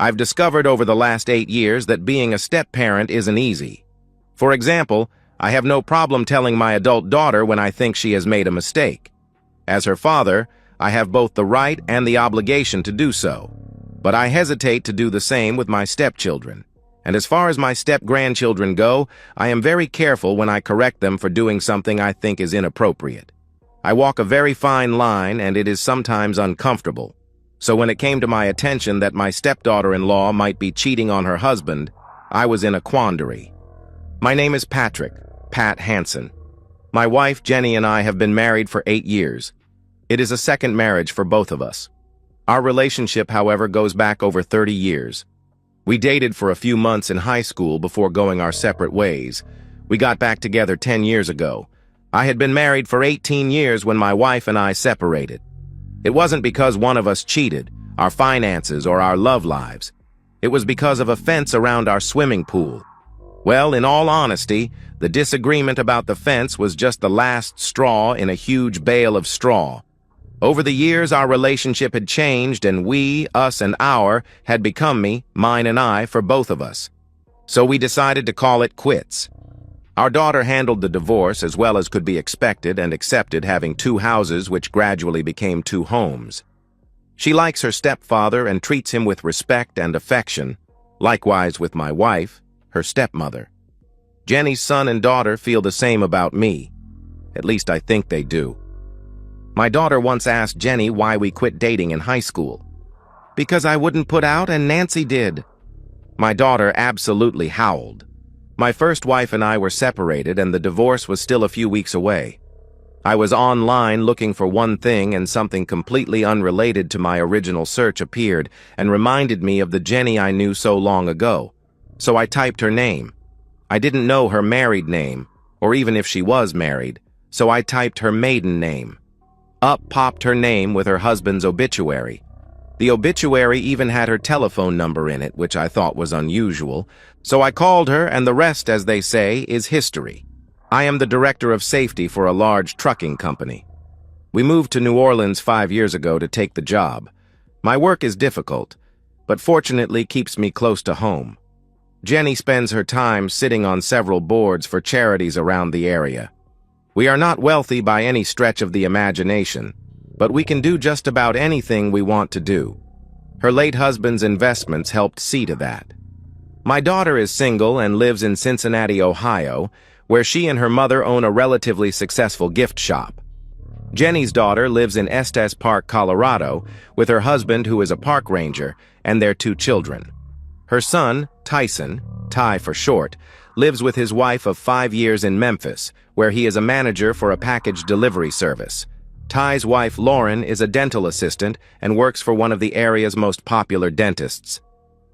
I've discovered over the last 8 years that being a step-parent isn't easy. For example, I have no problem telling my adult daughter when I think she has made a mistake. As her father, I have both the right and the obligation to do so. But I hesitate to do the same with my stepchildren. And as far as my step-grandchildren go, I am very careful when I correct them for doing something I think is inappropriate. I walk a very fine line, and it is sometimes uncomfortable. So when it came to my attention that my stepdaughter-in-law might be cheating on her husband, I was in a quandary. My name is Patrick, Pat Hansen. My wife, Jenny, and I have been married for 8 years. It is a second marriage for both of us. Our relationship, however, goes back over 30 years. We dated for a few months in high school before going our separate ways. We got back together 10 years ago. I had been married for 18 years when my wife and I separated. It wasn't because one of us cheated, our finances, or our love lives. It was because of a fence around our swimming pool. Well, in all honesty, the disagreement about the fence was just the last straw in a huge bale of straw. Over the years, our relationship had changed, and we, us and our, had become me, mine and I, for both of us. So we decided to call it quits. Our daughter handled the divorce as well as could be expected and accepted, having 2 houses which gradually became 2 homes. She likes her stepfather and treats him with respect and affection, likewise with my wife, her stepmother. Jenny's son and daughter feel the same about me. At least I think they do. My daughter once asked Jenny why we quit dating in high school. Because I wouldn't put out and Nancy did. My daughter absolutely howled. My first wife and I were separated, and the divorce was still a few weeks away. I was online looking for one thing, and something completely unrelated to my original search appeared and reminded me of the Jenny I knew so long ago. So I typed her name. I didn't know her married name, or even if she was married, so I typed her maiden name. Up popped her name with her husband's obituary. The obituary even had her telephone number in it, which I thought was unusual, so I called her, and the rest, as they say, is history. I am the director of safety for a large trucking company. We moved to New Orleans 5 years ago to take the job. My work is difficult, but fortunately keeps me close to home. Jenny spends her time sitting on several boards for charities around the area. We are not wealthy by any stretch of the imagination, but we can do just about anything we want to do. Her late husband's investments helped see to that. My daughter is single and lives in Cincinnati, Ohio, where she and her mother own a relatively successful gift shop. Jenny's daughter lives in Estes Park, Colorado, with her husband, who is a park ranger, and their 2 children. Her son, Tyson, Ty for short, lives with his wife of 5 years in Memphis, where he is a manager for a package delivery service. Ty's wife, Lauren, is a dental assistant and works for one of the area's most popular dentists.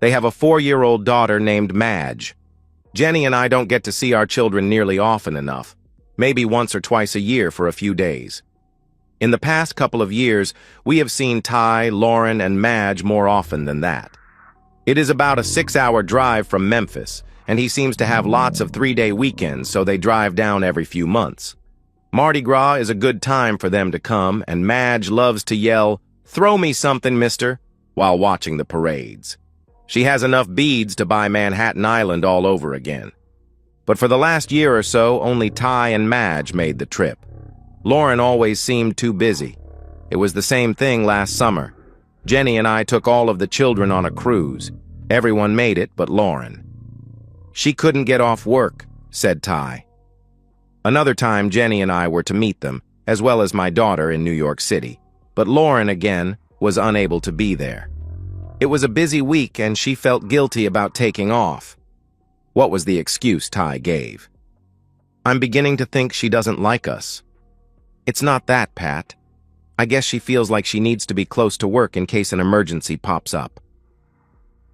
They have a 4-year-old daughter named Madge. Jenny and I don't get to see our children nearly often enough, maybe once or twice a year for a few days. In the past couple of years, we have seen Ty, Lauren, and Madge more often than that. It is about a 6-hour drive from Memphis, and he seems to have lots of 3-day weekends, so they drive down every few months. Mardi Gras is a good time for them to come, and Madge loves to yell, "Throw me something, mister," while watching the parades. She has enough beads to buy Manhattan Island all over again. But for the last year or so, only Ty and Madge made the trip. Lauren always seemed too busy. It was the same thing last summer. Jenny and I took all of the children on a cruise. Everyone made it but Lauren. She couldn't get off work, said Ty. Another time, Jenny and I were to meet them, as well as my daughter in New York City. But Lauren, again, was unable to be there. It was a busy week, and she felt guilty about taking off. What was the excuse Ty gave? "I'm beginning to think she doesn't like us." "It's not that, Pat. I guess she feels like she needs to be close to work in case an emergency pops up."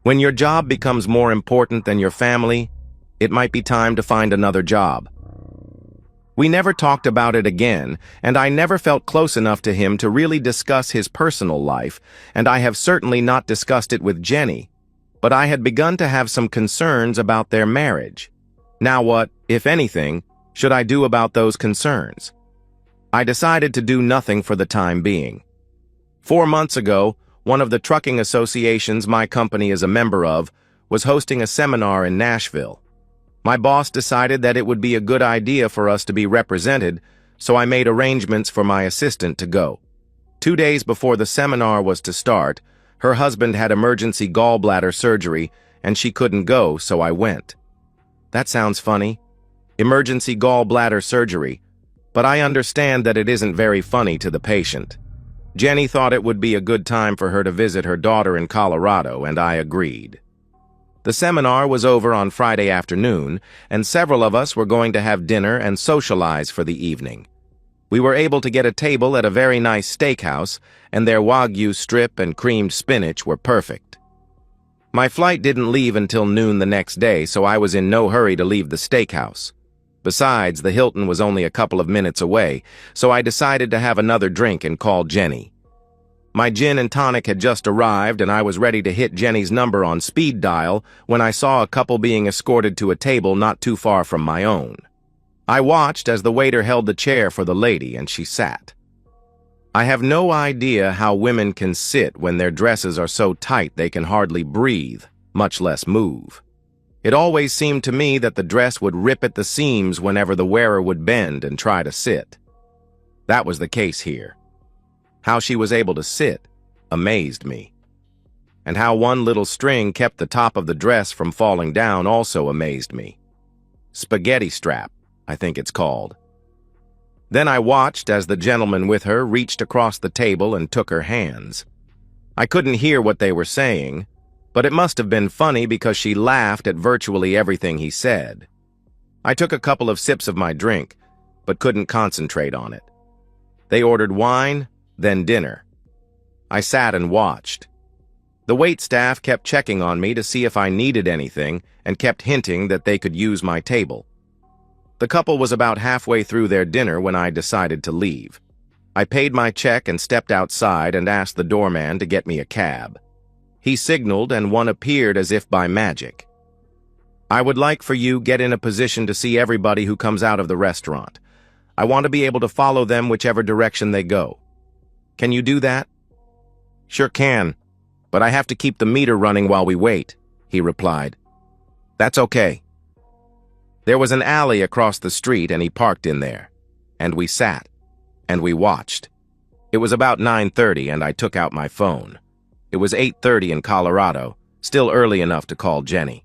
When your job becomes more important than your family, it might be time to find another job. We never talked about it again, and I never felt close enough to him to really discuss his personal life, and I have certainly not discussed it with Jenny, but I had begun to have some concerns about their marriage. Now what, if anything, should I do about those concerns? I decided to do nothing for the time being. 4 months ago, one of the trucking associations my company is a member of, was hosting a seminar in Nashville. My boss decided that it would be a good idea for us to be represented, so I made arrangements for my assistant to go. 2 days before the seminar was to start, her husband had emergency gallbladder surgery, and she couldn't go, so I went. That sounds funny. Emergency gallbladder surgery. But I understand that it isn't very funny to the patient. Jenny thought it would be a good time for her to visit her daughter in Colorado, and I agreed. The seminar was over on Friday afternoon, and several of us were going to have dinner and socialize for the evening. We were able to get a table at a very nice steakhouse, and their Wagyu strip and creamed spinach were perfect. My flight didn't leave until noon the next day, so I was in no hurry to leave the steakhouse. Besides, the Hilton was only a couple of minutes away, so I decided to have another drink and call Jenny. My gin and tonic had just arrived, and I was ready to hit Jenny's number on speed dial when I saw a couple being escorted to a table not too far from my own. I watched as the waiter held the chair for the lady, and she sat. I have no idea how women can sit when their dresses are so tight they can hardly breathe, much less move. It always seemed to me that the dress would rip at the seams whenever the wearer would bend and try to sit. That was the case here. How she was able to sit amazed me. And how one little string kept the top of the dress from falling down also amazed me. Spaghetti strap, I think it's called. Then I watched as the gentleman with her reached across the table and took her hands. I couldn't hear what they were saying, but it must have been funny because she laughed at virtually everything he said. I took a couple of sips of my drink, but couldn't concentrate on it. They ordered wine, then dinner. I sat and watched. The waitstaff kept checking on me to see if I needed anything and kept hinting that they could use my table. The couple was about halfway through their dinner when I decided to leave. I paid my check and stepped outside and asked the doorman to get me a cab. He signaled and one appeared as if by magic. I would like for you get in a position to see everybody who comes out of the restaurant. I want to be able to follow them whichever direction they go. Can you do that? Sure can, but I have to keep the meter running while we wait, he replied. That's okay. There was an alley across the street and he parked in there. And we sat. And we watched. It was about 9:30 and I took out my phone. It was 8:30 in Colorado, still early enough to call Jenny.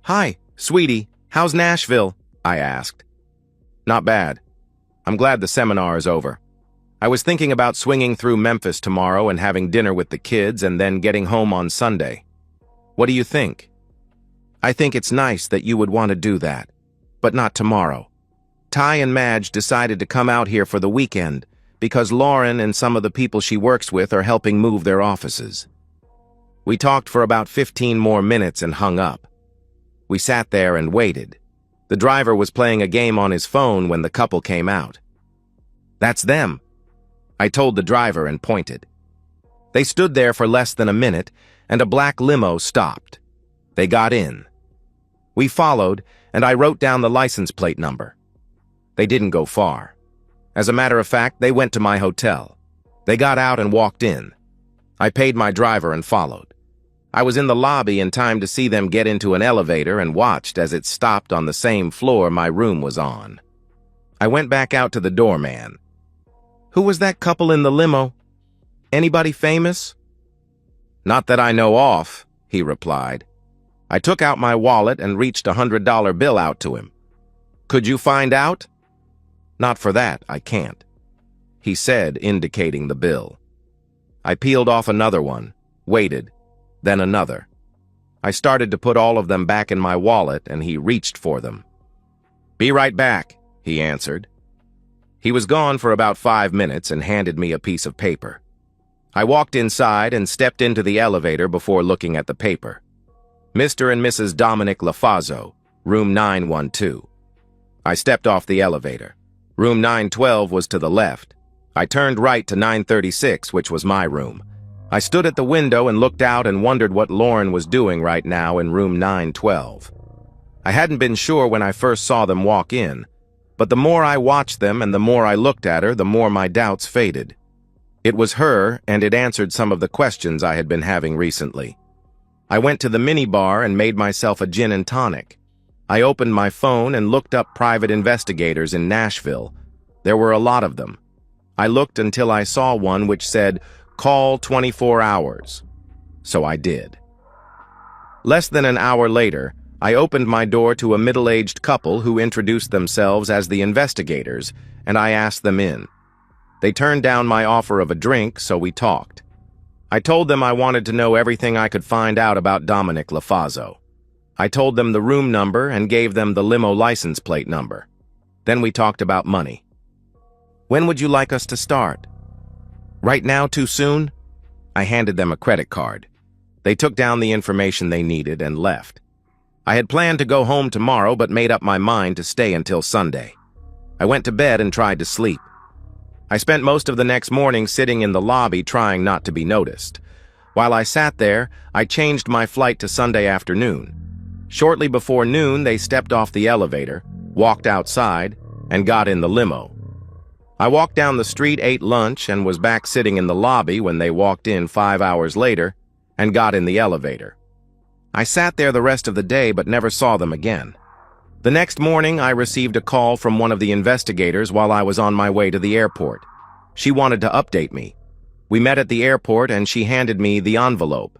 Hi, sweetie, how's Nashville? I asked. Not bad. I'm glad the seminar is over. I was thinking about swinging through Memphis tomorrow and having dinner with the kids and then getting home on Sunday. What do you think? I think it's nice that you would want to do that, but not tomorrow. Ty and Madge decided to come out here for the weekend because Lauren and some of the people she works with are helping move their offices. We talked for about 15 more minutes and hung up. We sat there and waited. The driver was playing a game on his phone when the couple came out. That's them, I told the driver and pointed. They stood there for less than a minute, and a black limo stopped. They got in. We followed, and I wrote down the license plate number. They didn't go far. As a matter of fact, they went to my hotel. They got out and walked in. I paid my driver and followed. I was in the lobby in time to see them get into an elevator and watched as it stopped on the same floor my room was on. I went back out to the doorman. Who was that couple in the limo? Anybody famous? Not that I know of, he replied. I took out my wallet and reached a $100 bill out to him. Could you find out? Not for that, I can't, he said, indicating the bill. I peeled off another one, waited, then another. I started to put all of them back in my wallet, and he reached for them. Be right back, he answered. He was gone for about 5 minutes and handed me a piece of paper. I walked inside and stepped into the elevator before looking at the paper. Mr. and Mrs. Dominic LaFazzo, room 912. I stepped off the elevator. Room 912 was to the left. I turned right to 936, which was my room. I stood at the window and looked out and wondered what Lauren was doing right now in room 912. I hadn't been sure when I first saw them walk in, but the more I watched them and the more I looked at her, the more my doubts faded. It was her, and it answered some of the questions I had been having recently. I went to the minibar and made myself a gin and tonic. I opened my phone and looked up private investigators in Nashville. There were a lot of them. I looked until I saw one which said, "Call 24 hours." So I did. Less than an hour later, I opened my door to a middle-aged couple who introduced themselves as the investigators, and I asked them in. They turned down my offer of a drink, so we talked. I told them I wanted to know everything I could find out about Dominic Lafazzo. I told them the room number and gave them the limo license plate number. Then we talked about money. "When would you like us to start?" "Right now, too soon?" I handed them a credit card. They took down the information they needed and left. I had planned to go home tomorrow but made up my mind to stay until Sunday. I went to bed and tried to sleep. I spent most of the next morning sitting in the lobby trying not to be noticed. While I sat there, I changed my flight to Sunday afternoon. Shortly before noon, they stepped off the elevator, walked outside, and got in the limo. I walked down the street, ate lunch, and was back sitting in the lobby when they walked in 5 hours later and got in the elevator. I sat there the rest of the day but never saw them again. The next morning, I received a call from one of the investigators while I was on my way to the airport. She wanted to update me. We met at the airport and she handed me the envelope.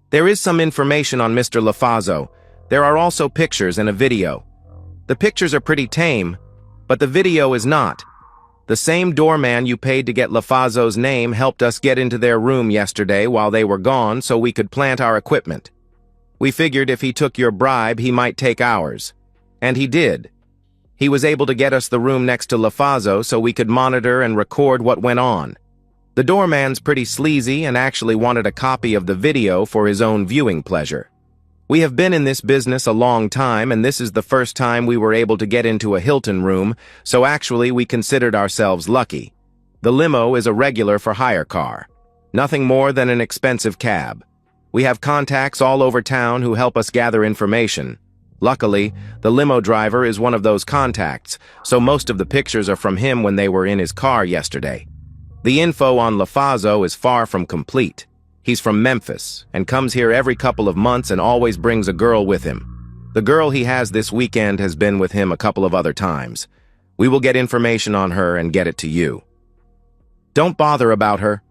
"There is some information on Mr. Lafazzo. There are also pictures and a video. The pictures are pretty tame, but the video is not. The same doorman you paid to get Lafazzo's name helped us get into their room yesterday while they were gone so we could plant our equipment. We figured if he took your bribe, he might take ours. And he did. He was able to get us the room next to Lafazzo so we could monitor and record what went on. The doorman's pretty sleazy and actually wanted a copy of the video for his own viewing pleasure. We have been in this business a long time, and this is the first time we were able to get into a Hilton room, so actually we considered ourselves lucky. The limo is a regular for hire car. Nothing more than an expensive cab. We have contacts all over town who help us gather information. Luckily, the limo driver is one of those contacts, so most of the pictures are from him when they were in his car yesterday. The info on Lafazzo is far from complete. He's from Memphis and comes here every couple of months and always brings a girl with him. The girl he has this weekend has been with him a couple of other times. We will get information on her and get it to you. Don't bother about her.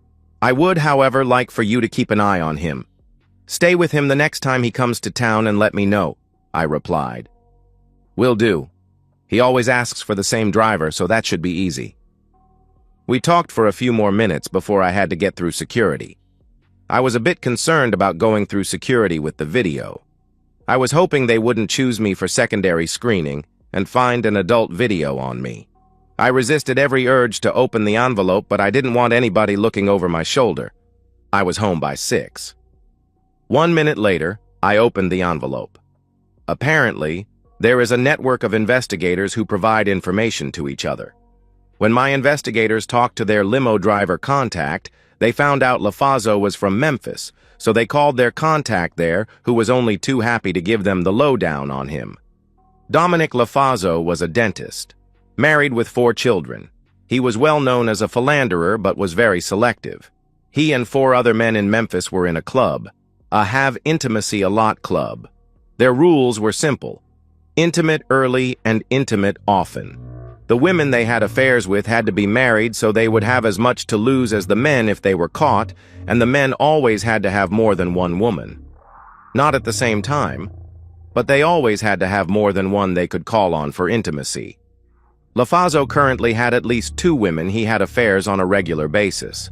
I would, however, like for you to keep an eye on him. Stay with him the next time he comes to town and let me know, I replied. Will do. He always asks for the same driver, so that should be easy. We talked for a few more minutes before I had to get through security. I was a bit concerned about going through security with the video. I was hoping they wouldn't choose me for secondary screening and find an adult video on me. I resisted every urge to open the envelope, but I didn't want anybody looking over my shoulder. I was home by 6. 1 minute later, I opened the envelope. Apparently, there is a network of investigators who provide information to each other. When my investigators talked to their limo driver contact, they found out Lafazzo was from Memphis, so they called their contact there, who was only too happy to give them the lowdown on him. Dominic Lafazzo was a dentist, married with 4 children. He was well known as a philanderer but was very selective. He and 4 other men in Memphis were in a club, a Have Intimacy a Lot club. Their rules were simple: intimate early and intimate often. The women they had affairs with had to be married, so they would have as much to lose as the men if they were caught, and the men always had to have more than one woman. Not at the same time, but they always had to have more than one they could call on for intimacy. Lafazzo currently had at least 2 women he had affairs on a regular basis.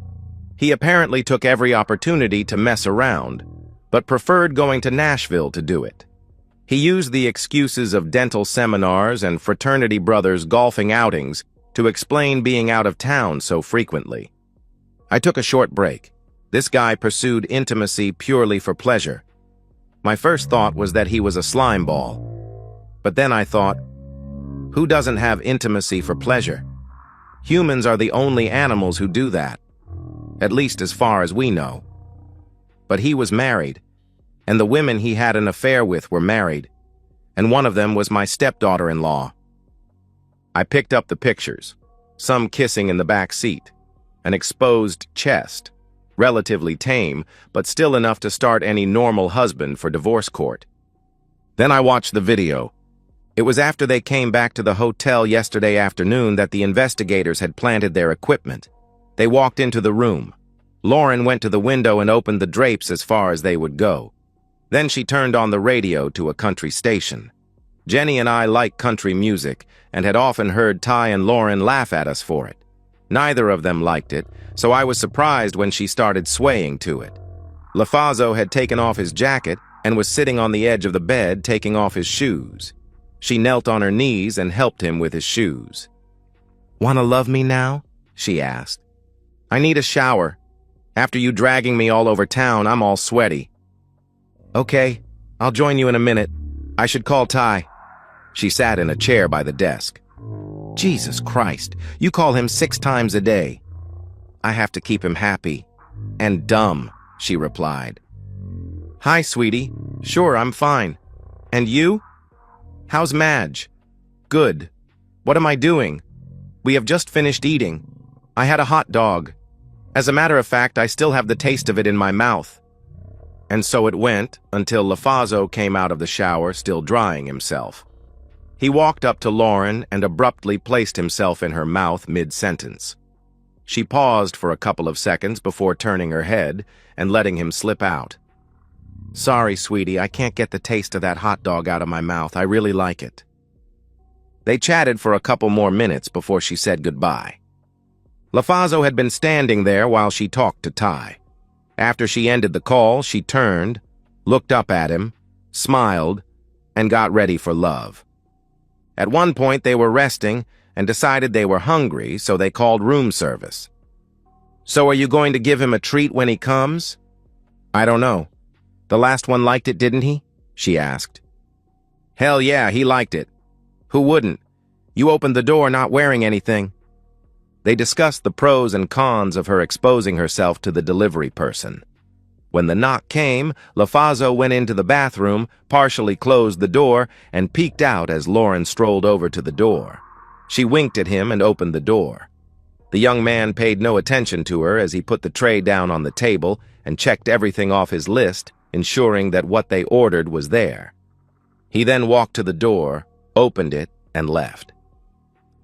He apparently took every opportunity to mess around, but preferred going to Nashville to do it. He used the excuses of dental seminars and fraternity brothers' golfing outings to explain being out of town so frequently. I took a short break. This guy pursued intimacy purely for pleasure. My first thought was that he was a slime ball. But then I thought, who doesn't have intimacy for pleasure? Humans are the only animals who do that, at least as far as we know. But he was married, and the women he had an affair with were married, and one of them was my stepdaughter-in-law. I picked up the pictures, some kissing in the back seat, an exposed chest, relatively tame, but still enough to start any normal husband for divorce court. Then I watched the video. It was after they came back to the hotel yesterday afternoon that the investigators had planted their equipment. They walked into the room. Lauren went to the window and opened the drapes as far as they would go. Then she turned on the radio to a country station. Jenny and I like country music and had often heard Ty and Lauren laugh at us for it. Neither of them liked it, so I was surprised when she started swaying to it. LaFazo had taken off his jacket and was sitting on the edge of the bed taking off his shoes. She knelt on her knees and helped him with his shoes. "Wanna love me now?" she asked. "I need a shower. After you dragging me all over town, I'm all sweaty." "Okay, I'll join you in a minute. I should call Ty." She sat in a chair by the desk. "Jesus Christ, you call him 6 times a day." "I have to keep him happy. And dumb," she replied. "Hi, sweetie. Sure, I'm fine. And you? How's Madge?" "Good. What am I doing?" "We have just finished eating. I had a hot dog. As a matter of fact, I still have the taste of it in my mouth." And so it went until LaFazo came out of the shower, still drying himself. He walked up to Lauren and abruptly placed himself in her mouth mid-sentence. She paused for a couple of seconds before turning her head and letting him slip out. "Sorry, sweetie, I can't get the taste of that hot dog out of my mouth. I really like it." They chatted for a couple more minutes before she said goodbye. LaFazo had been standing there while she talked to Ty. After she ended the call, she turned, looked up at him, smiled, and got ready for love. At one point, they were resting and decided they were hungry, so they called room service. "So are you going to give him a treat when he comes?" "I don't know. The last one liked it, didn't he?" she asked. "Hell yeah, he liked it. Who wouldn't? You opened the door not wearing anything." They discussed the pros and cons of her exposing herself to the delivery person. When the knock came, LaFazo went into the bathroom, partially closed the door, and peeked out as Lauren strolled over to the door. She winked at him and opened the door. The young man paid no attention to her as he put the tray down on the table and checked everything off his list, ensuring that what they ordered was there. He then walked to the door, opened it, and left.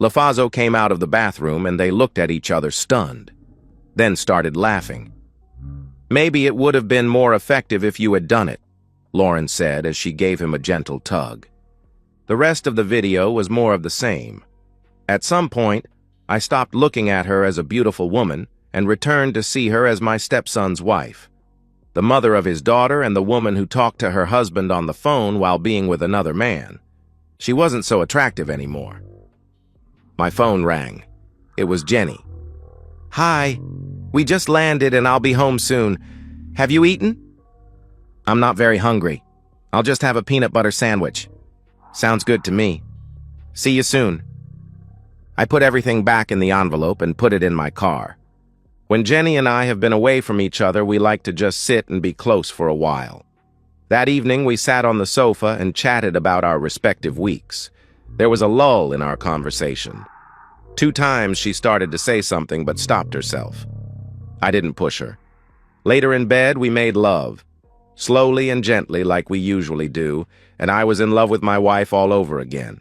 LaFazo came out of the bathroom and they looked at each other stunned, then started laughing. "Maybe it would have been more effective if you had done it," Lauren said as she gave him a gentle tug. The rest of the video was more of the same. At some point, I stopped looking at her as a beautiful woman and returned to see her as my stepson's wife, the mother of his daughter and the woman who talked to her husband on the phone while being with another man. She wasn't so attractive anymore. My phone rang. It was Jenny. "Hi. We just landed and I'll be home soon. Have you eaten?" "I'm not very hungry. I'll just have a peanut butter sandwich." "Sounds good to me. See you soon." I put everything back in the envelope and put it in my car. When Jenny and I have been away from each other, we like to just sit and be close for a while. That evening, we sat on the sofa and chatted about our respective weeks. There was a lull in our conversation. 2 times she started to say something but stopped herself. I didn't push her. Later in bed, we made love, slowly and gently like we usually do, and I was in love with my wife all over again.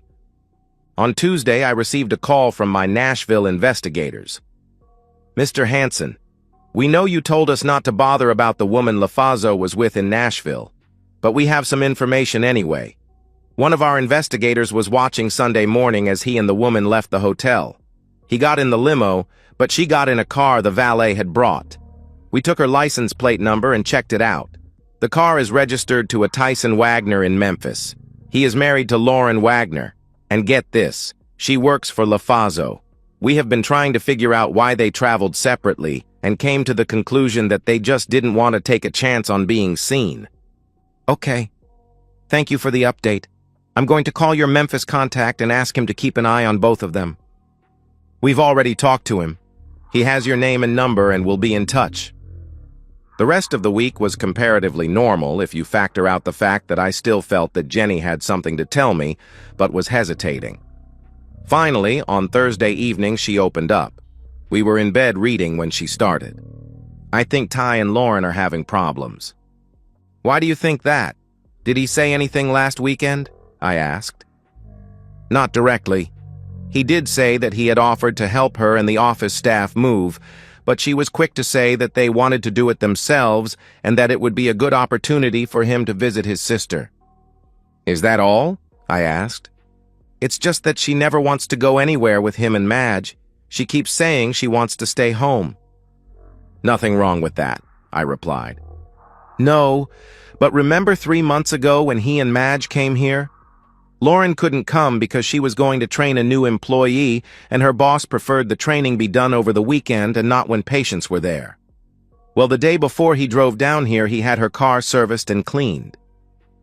On Tuesday, I received a call from my Nashville investigators. "Mr. Hansen, we know you told us not to bother about the woman LaFazo was with in Nashville, but we have some information anyway. One of our investigators was watching Sunday morning as he and the woman left the hotel. He got in the limo, but she got in a car the valet had brought. We took her license plate number and checked it out. The car is registered to a Tyson Wagner in Memphis. He is married to Lauren Wagner. And get this, she works for LaFazo. We have been trying to figure out why they traveled separately and came to the conclusion that they just didn't want to take a chance on being seen." "Okay. Thank you for the update. I'm going to call your Memphis contact and ask him to keep an eye on both of them." "We've already talked to him. He has your name and number and will be in touch." The rest of the week was comparatively normal if you factor out the fact that I still felt that Jenny had something to tell me, but was hesitating. Finally, on Thursday evening, she opened up. We were in bed reading when she started. I think Ty and Lauren are having problems. Why do you think that? Did he say anything last weekend? I asked. Not directly. He did say that he had offered to help her and the office staff move, but she was quick to say that they wanted to do it themselves and that it would be a good opportunity for him to visit his sister. Is that all? I asked. It's just that she never wants to go anywhere with him and Madge. She keeps saying she wants to stay home. Nothing wrong with that, I replied. No, but remember 3 months ago when he and Madge came here? Lauren couldn't come because she was going to train a new employee, and her boss preferred the training be done over the weekend and not when patients were there. Well, the day before he drove down here, he had her car serviced and cleaned.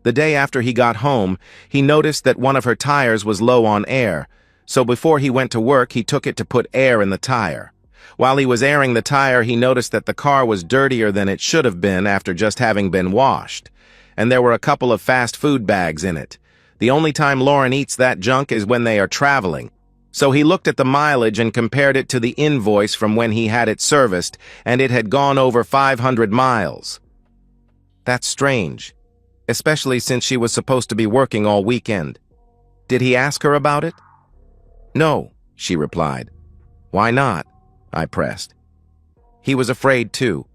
The day after he got home, he noticed that one of her tires was low on air, so before he went to work, he took it to put air in the tire. While he was airing the tire, he noticed that the car was dirtier than it should have been after just having been washed, and there were a couple of fast food bags in it. The only time Lauren eats that junk is when they are traveling. So he looked at the mileage and compared it to the invoice from when he had it serviced, and it had gone over 500 miles. That's strange, especially since she was supposed to be working all weekend. Did he ask her about it? No, she replied. Why not? I pressed. He was afraid too.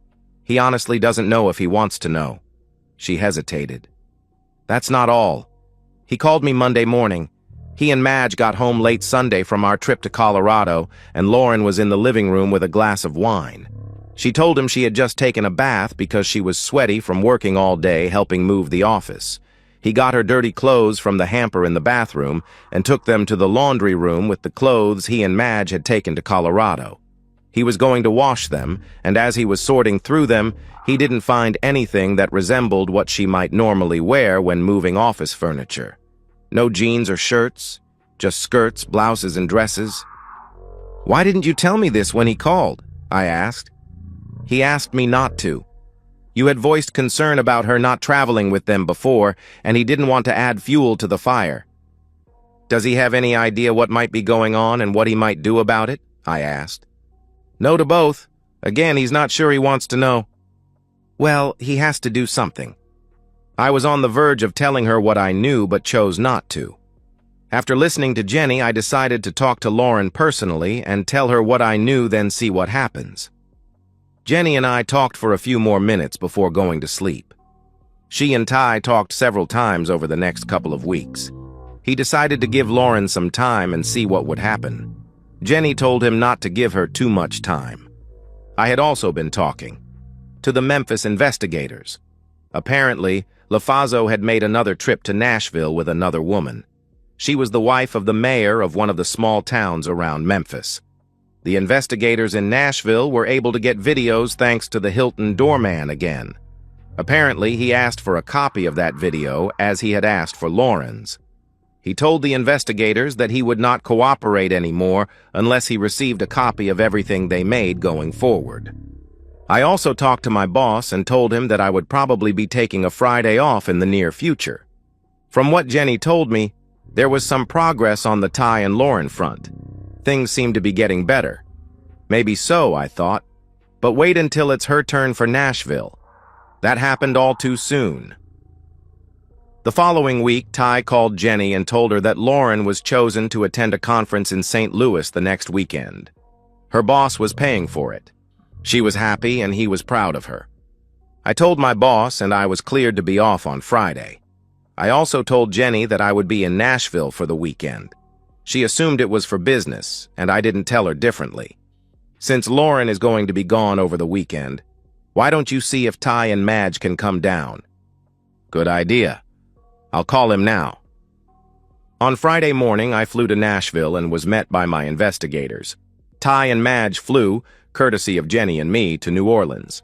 He honestly doesn't know if he wants to know. She hesitated. That's not all. He called me Monday morning. He and Madge got home late Sunday from our trip to Colorado, and Lauren was in the living room with a glass of wine. She told him she had just taken a bath because she was sweaty from working all day helping move the office. He got her dirty clothes from the hamper in the bathroom and took them to the laundry room with the clothes he and Madge had taken to Colorado. He was going to wash them, and as he was sorting through them, he didn't find anything that resembled what she might normally wear when moving office furniture. No jeans or shirts, just skirts, blouses, and dresses. Why didn't you tell me this when he called? I asked. He asked me not to. You had voiced concern about her not traveling with them before, and he didn't want to add fuel to the fire. Does he have any idea what might be going on and what he might do about it? I asked. No to both. Again, he's not sure he wants to know. Well, he has to do something. I was on the verge of telling her what I knew, but chose not to. After listening to Jenny, I decided to talk to Lauren personally and tell her what I knew, then see what happens. Jenny and I talked for a few more minutes before going to sleep. She and Ty talked several times over the next couple of weeks. He decided to give Lauren some time and see what would happen. Jenny told him not to give her too much time. I had also been talking to the Memphis investigators. Apparently, LaFazo had made another trip to Nashville with another woman. She was the wife of the mayor of one of the small towns around Memphis. The investigators in Nashville were able to get videos thanks to the Hilton doorman again. Apparently, he asked for a copy of that video as he had asked for Lauren's. He told the investigators that he would not cooperate anymore unless he received a copy of everything they made going forward. I also talked to my boss and told him that I would probably be taking a Friday off in the near future. From what Jenny told me, there was some progress on the Ty and Lauren front. Things seemed to be getting better. Maybe so, I thought. But wait until it's her turn for Nashville. That happened all too soon. The following week, Ty called Jenny and told her that Lauren was chosen to attend a conference in St. Louis the next weekend. Her boss was paying for it. She was happy and he was proud of her. I told my boss and I was cleared to be off on Friday. I also told Jenny that I would be in Nashville for the weekend. She assumed it was for business, and I didn't tell her differently. Since Lauren is going to be gone over the weekend, why don't you see if Ty and Madge can come down? Good idea. I'll call him now. On Friday morning, I flew to Nashville and was met by my investigators. Ty and Madge flew, courtesy of Jenny and me, to New Orleans.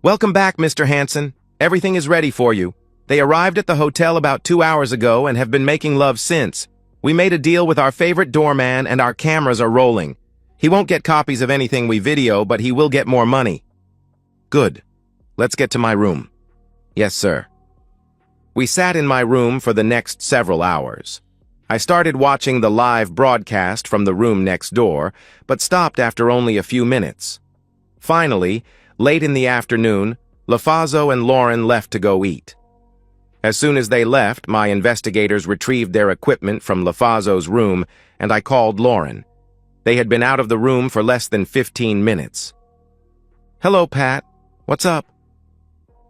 Welcome back, Mr. Hansen. Everything is ready for you. They arrived at the hotel about 2 hours ago and have been making love since. We made a deal with our favorite doorman and our cameras are rolling. He won't get copies of anything we video, but he will get more money. Good. Let's get to my room. Yes, sir. We sat in my room for the next several hours. I started watching the live broadcast from the room next door, but stopped after only a few minutes. Finally, late in the afternoon, LaFazo and Lauren left to go eat. As soon as they left, my investigators retrieved their equipment from LaFazo's room, and I called Lauren. They had been out of the room for less than 15 minutes. "Hello, Pat. What's up?"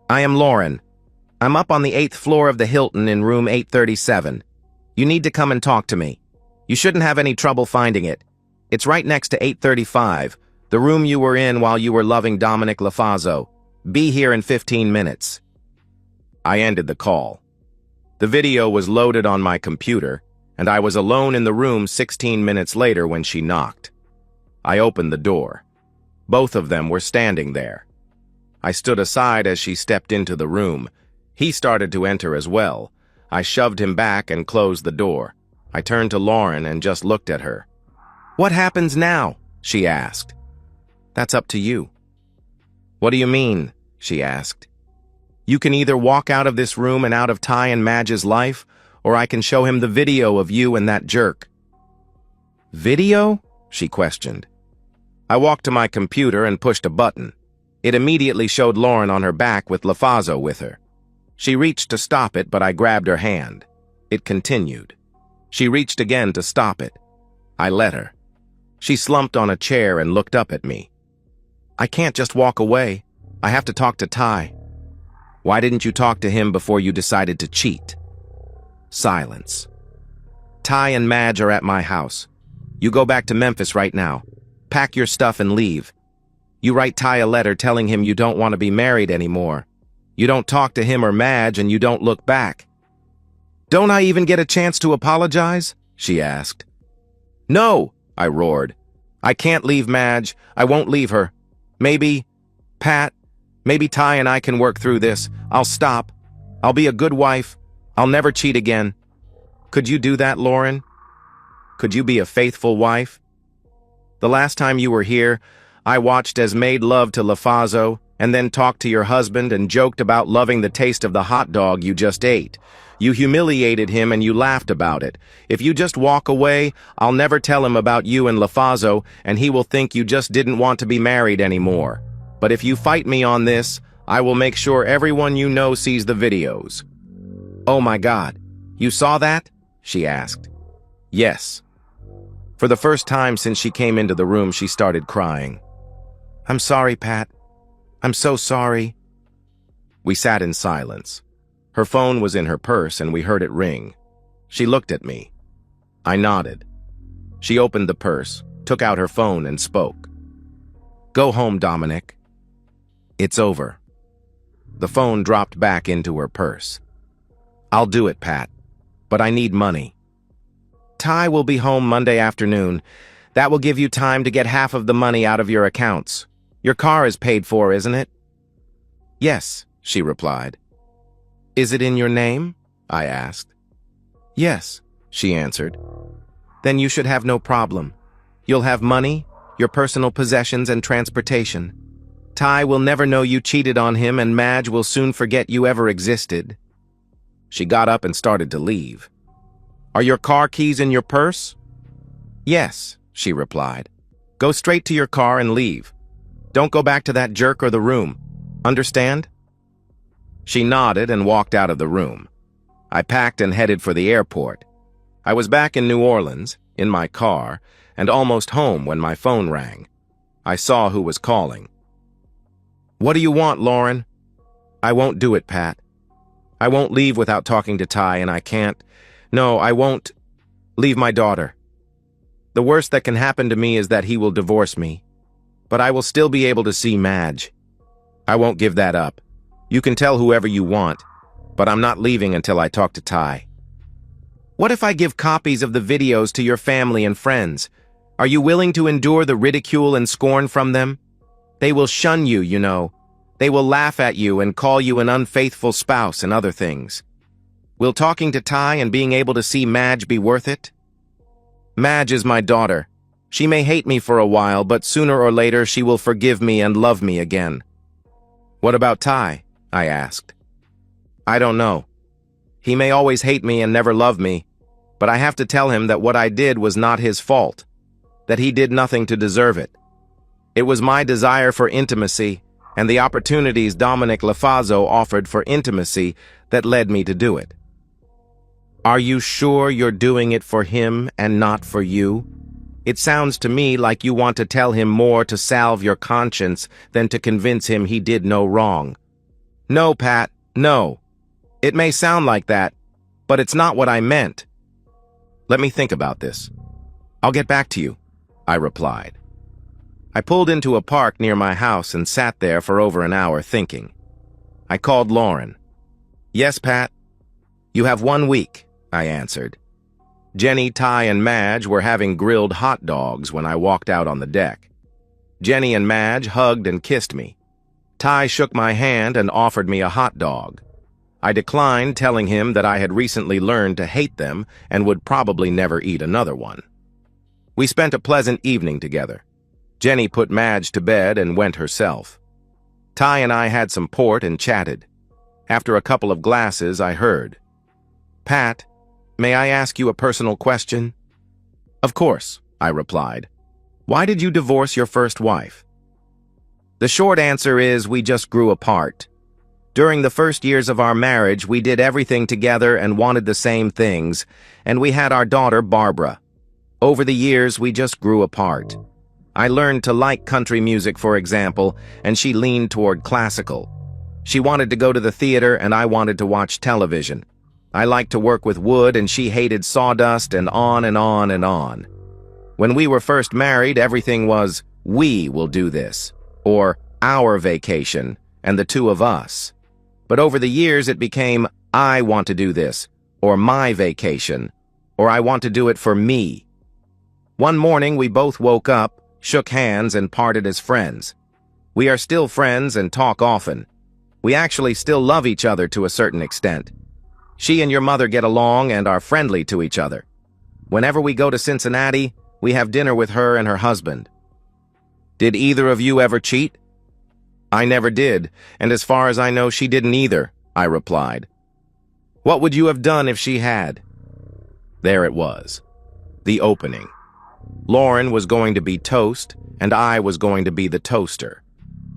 "I am Lauren. I'm up on the 8th floor of the Hilton in room 837. You need to come and talk to me. You shouldn't have any trouble finding it. It's right next to 835, the room you were in while you were loving Dominic LaFazo. Be here in 15 minutes. I ended the call. The video was loaded on my computer, and I was alone in the room 16 minutes later when she knocked. I opened the door. Both of them were standing there. I stood aside as she stepped into the room. He started to enter as well. I shoved him back and closed the door. I turned to Lauren and just looked at her. "What happens now?" she asked. "That's up to you." "What do you mean?" she asked. "You can either walk out of this room and out of Ty and Madge's life, or I can show him the video of you and that jerk." "Video?" she questioned. I walked to my computer and pushed a button. It immediately showed Lauren on her back with LaFazo with her. She reached to stop it, but I grabbed her hand. It continued. She reached again to stop it. I let her. She slumped on a chair and looked up at me. "I can't just walk away. I have to talk to Ty." "Why didn't you talk to him before you decided to cheat?" Silence. "Ty and Madge are at my house. You go back to Memphis right now. Pack your stuff and leave. You write Ty a letter telling him you don't want to be married anymore. You don't talk to him or Madge, and you don't look back." "Don't I even get a chance to apologize?" she asked. "No," I roared. "I can't leave Madge. I won't leave her. Maybe, Pat, maybe Ty and I can work through this. I'll stop. I'll be a good wife. I'll never cheat again." "Could you do that, Lauren? Could you be a faithful wife? The last time you were here, I watched as made love to LaFazo, and then talked to your husband and joked about loving the taste of the hot dog you just ate. You humiliated him and you laughed about it. If you just walk away, I'll never tell him about you and LaFazo, and he will think you just didn't want to be married anymore. But if you fight me on this, I will make sure everyone you know sees the videos." "Oh my God, you saw that?" she asked. "Yes." For the first time since she came into the room, she started crying. "I'm sorry, Pat. I'm so sorry." We sat in silence. Her phone was in her purse and we heard it ring. She looked at me. I nodded. She opened the purse, took out her phone and spoke. "Go home, Dominic. It's over." The phone dropped back into her purse. "I'll do it, Pat, but I need money." "Ty will be home Monday afternoon. That will give you time to get half of the money out of your accounts. Your car is paid for, isn't it?" "Yes," she replied. "Is it in your name?" I asked. "Yes," she answered. "Then you should have no problem. You'll have money, your personal possessions, and transportation. Ty will never know you cheated on him, and Madge will soon forget you ever existed." She got up and started to leave. "Are your car keys in your purse?" "Yes," she replied. "Go straight to your car and leave. Don't go back to that jerk or the room. Understand?" She nodded and walked out of the room. I packed and headed for the airport. I was back in New Orleans, in my car, and almost home when my phone rang. I saw who was calling. "What do you want, Lauren?" "I won't do it, Pat. I won't leave without talking to Ty, and I can't. No, I won't leave my daughter. The worst that can happen to me is that he will divorce me. But I will still be able to see Madge. I won't give that up. You can tell whoever you want, but I'm not leaving until I talk to Ty." "What if I give copies of the videos to your family and friends? Are you willing to endure the ridicule and scorn from them? They will shun you, you know. They will laugh at you and call you an unfaithful spouse and other things. Will talking to Ty and being able to see Madge be worth it?" "Madge is my daughter. She may hate me for a while, but sooner or later she will forgive me and love me again." "What about Ty?" I asked. "I don't know. He may always hate me and never love me, But I have to tell him that what I did was not his fault, that he did nothing to deserve it. It was my desire for intimacy and the opportunities Dominic Lafazzo offered for intimacy that led me to do it. Are you sure you're doing it for him and not for you? It sounds to me like you want to tell him more to salve your conscience than to convince him he did no wrong. No, Pat, no. It may sound like that, but it's not what I meant. Let me think about this. I'll get back to you, I replied. I pulled into a park near my house and sat there for over an hour thinking. I called Lauren. Yes, Pat. You have 1 week, I answered. Jenny, Ty, and Madge were having grilled hot dogs when I walked out on the deck. Jenny and Madge hugged and kissed me. Ty shook my hand and offered me a hot dog. I declined, telling him that I had recently learned to hate them and would probably never eat another one. We spent a pleasant evening together. Jenny put Madge to bed and went herself. Ty and I had some port and chatted. After a couple of glasses, I heard, "Pat, may I ask you a personal question?" "Of course," I replied. "Why did you divorce your first wife?" The short answer is we just grew apart. During the first years of our marriage, we did everything together and wanted the same things, and we had our daughter, Barbara. Over the years, we just grew apart. I learned to like country music, for example, and she leaned toward classical. She wanted to go to the theater, and I wanted to watch television. I liked to work with wood, and she hated sawdust, and on and on and on. When we were first married, everything was, "We will do this," or "our vacation," and the two of us. But over the years, it became, "I want to do this," or "my vacation," or "I want to do it for me." One morning, we both woke up, shook hands, and parted as friends. We are still friends and talk often. We actually still love each other to a certain extent. She and your mother get along and are friendly to each other. Whenever we go to Cincinnati, we have dinner with her and her husband. Did either of you ever cheat? I never did, and as far as I know, she didn't either, I replied. What would you have done if she had? There it was. The opening. Lauren was going to be toast, and I was going to be the toaster.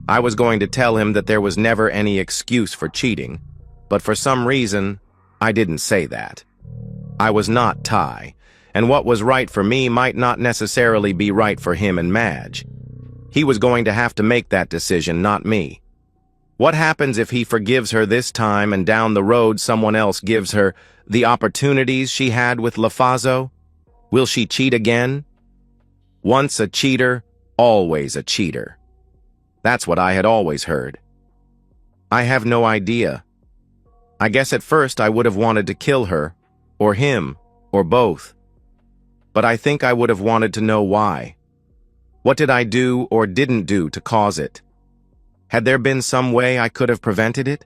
I was going to tell him that there was never any excuse for cheating, but for some reason, I didn't say that. I was not Ty, and what was right for me might not necessarily be right for him and Madge. He was going to have to make that decision, not me. What happens if he forgives her this time and down the road someone else gives her the opportunities she had with Lafazzo? Will she cheat again? Once a cheater, always a cheater. That's what I had always heard. I have no idea. I guess at first I would have wanted to kill her, or him, or both. But I think I would have wanted to know why. What did I do or didn't do to cause it? Had there been some way I could have prevented it?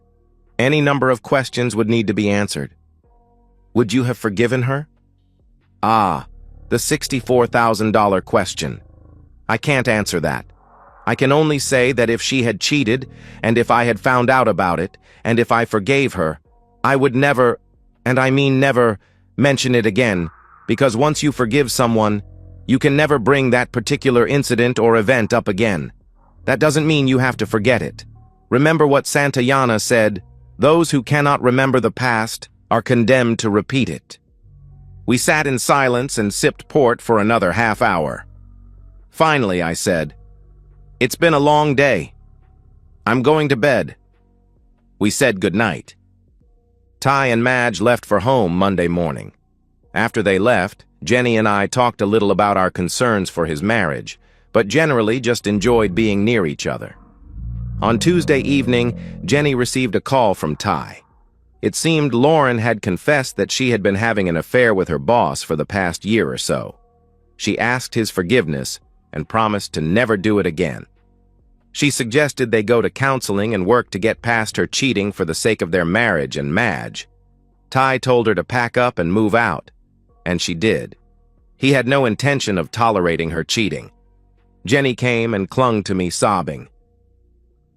Any number of questions would need to be answered. Would you have forgiven her? Ah, the $64,000 question. I can't answer that. I can only say that if she had cheated, and if I had found out about it, and if I forgave her, I would never, and I mean never, mention it again, because once you forgive someone, you can never bring that particular incident or event up again. That doesn't mean you have to forget it. Remember what Santayana said, those who cannot remember the past are condemned to repeat it. We sat in silence and sipped port for another half hour. Finally, I said, "It's been a long day. I'm going to bed." We said goodnight. Ty and Madge left for home Monday morning. After they left, Jenny and I talked a little about our concerns for his marriage, but generally just enjoyed being near each other. On Tuesday evening, Jenny received a call from Ty. It seemed Lauren had confessed that she had been having an affair with her boss for the past year or so. She asked his forgiveness and promised to never do it again. She suggested they go to counseling and work to get past her cheating for the sake of their marriage and Madge. Ty told her to pack up and move out, and she did. He had no intention of tolerating her cheating. Jenny came and clung to me sobbing.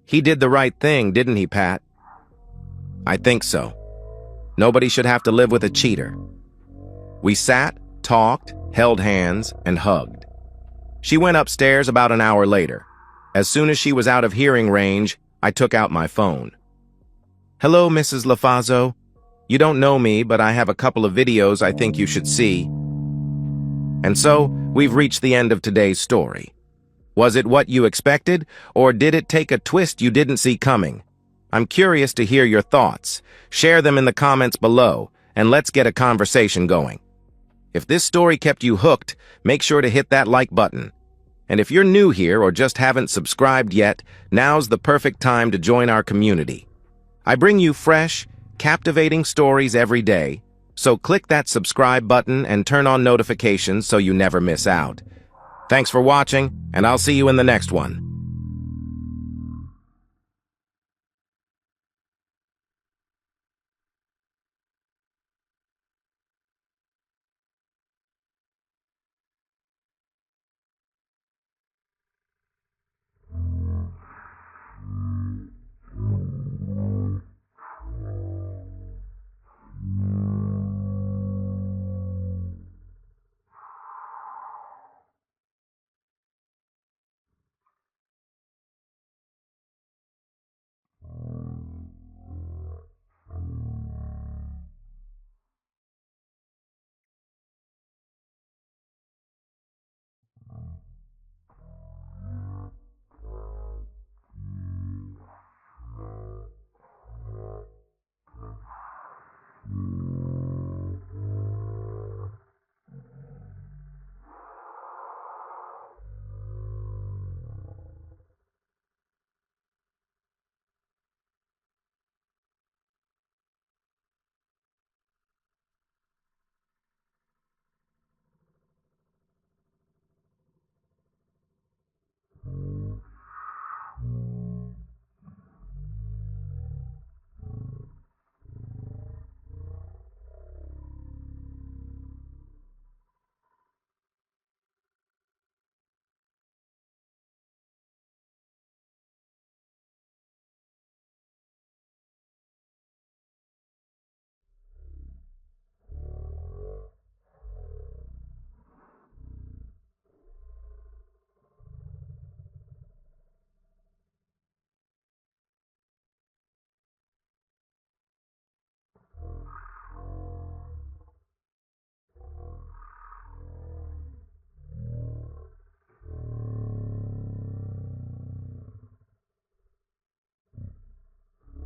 He did the right thing, didn't he, Pat? I think so. Nobody should have to live with a cheater. We sat, talked, held hands, and hugged. She went upstairs about an hour later. As soon as she was out of hearing range, I took out my phone. "Hello, Mrs. LaFazzo. You don't know me, but I have a couple of videos I think you should see." And so, we've reached the end of today's story. Was it what you expected, or did it take a twist you didn't see coming? I'm curious to hear your thoughts. Share them in the comments below, and let's get a conversation going. If this story kept you hooked, make sure to hit that like button. And if you're new here or just haven't subscribed yet, now's the perfect time to join our community. I bring you fresh, captivating stories every day, so click that subscribe button and turn on notifications so you never miss out. Thanks for watching, and I'll see you in the next one.